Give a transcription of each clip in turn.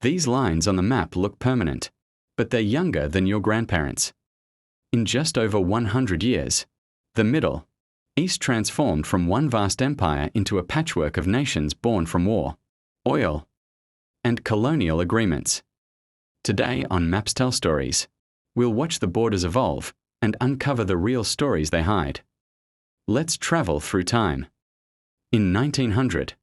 These lines on the map look permanent, but they're younger than your grandparents. In just over 100 years, the Middle East transformed from one vast empire into a patchwork of nations born from war, oil, and colonial agreements. Today on Maps Tell Stories, we'll watch the borders evolve and uncover the real stories they hide. Let's travel through time. In 1900,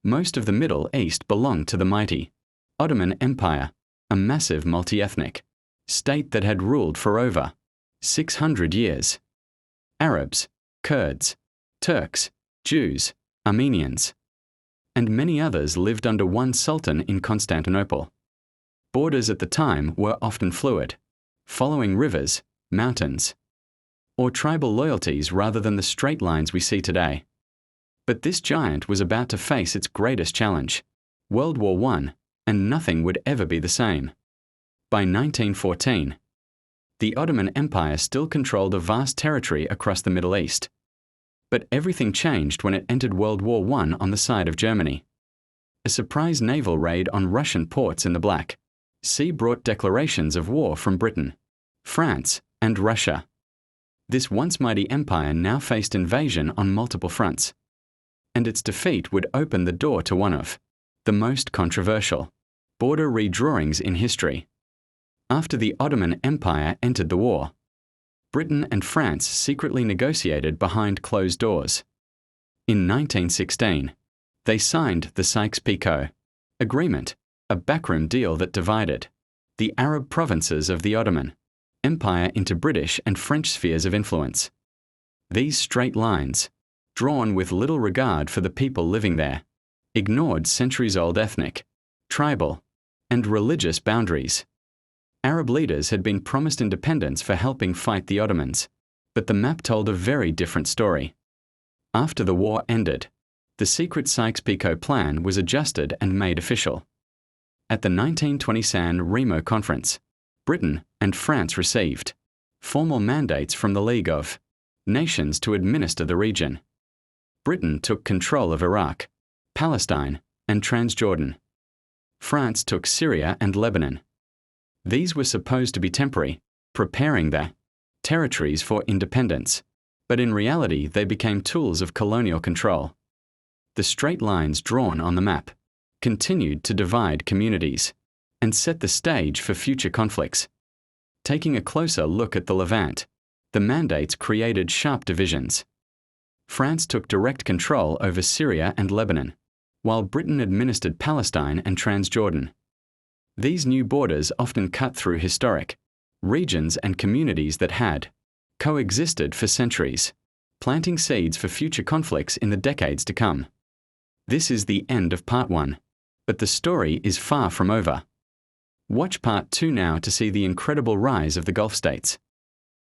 most of the Middle East belonged to the mighty Ottoman Empire, a massive multi-ethnic state that had ruled for over 600 years. Arabs, Kurds, Turks, Jews, Armenians, and many others lived under one sultan in Constantinople. Borders at the time were often fluid, following rivers, mountains, or tribal loyalties rather than the straight lines we see today. But this giant was about to face its greatest challenge, World War I, and nothing would ever be the same. By 1914, the Ottoman Empire still controlled a vast territory across the Middle East. But everything changed when it entered World War I on the side of Germany. A surprise naval raid on Russian ports in the Black Sea brought declarations of war from Britain, France, and Russia. This once mighty empire now faced invasion on multiple fronts, and its defeat would open the door to one of the most controversial border redrawings in history. After the Ottoman Empire entered the war, Britain and France secretly negotiated behind closed doors. In 1916, they signed the Sykes-Picot Agreement, a backroom deal that divided the Arab provinces of the Ottoman Empire into British and French spheres of influence. These straight lines, drawn with little regard for the people living there, ignored centuries-old ethnic, tribal, and religious boundaries. Arab leaders had been promised independence for helping fight the Ottomans, but the map told a very different story. After the war ended, the secret Sykes-Picot plan was adjusted and made official. At the 1920 San Remo Conference, Britain and France received formal mandates from the League of Nations to administer the region. Britain took control of Iraq, Palestine, and Transjordan. France took Syria and Lebanon. These were supposed to be temporary, preparing the territories for independence, but in reality they became tools of colonial control. The straight lines drawn on the map continued to divide communities and set the stage for future conflicts. Taking a closer look at the Levant, the mandates created sharp divisions. France took direct control over Syria and Lebanon, while Britain administered Palestine and Transjordan. These new borders often cut through historic regions and communities that had coexisted for centuries, planting seeds for future conflicts in the decades to come. This is the end of Part 1, but the story is far from over. Watch Part 2 now to see the incredible rise of the Gulf states.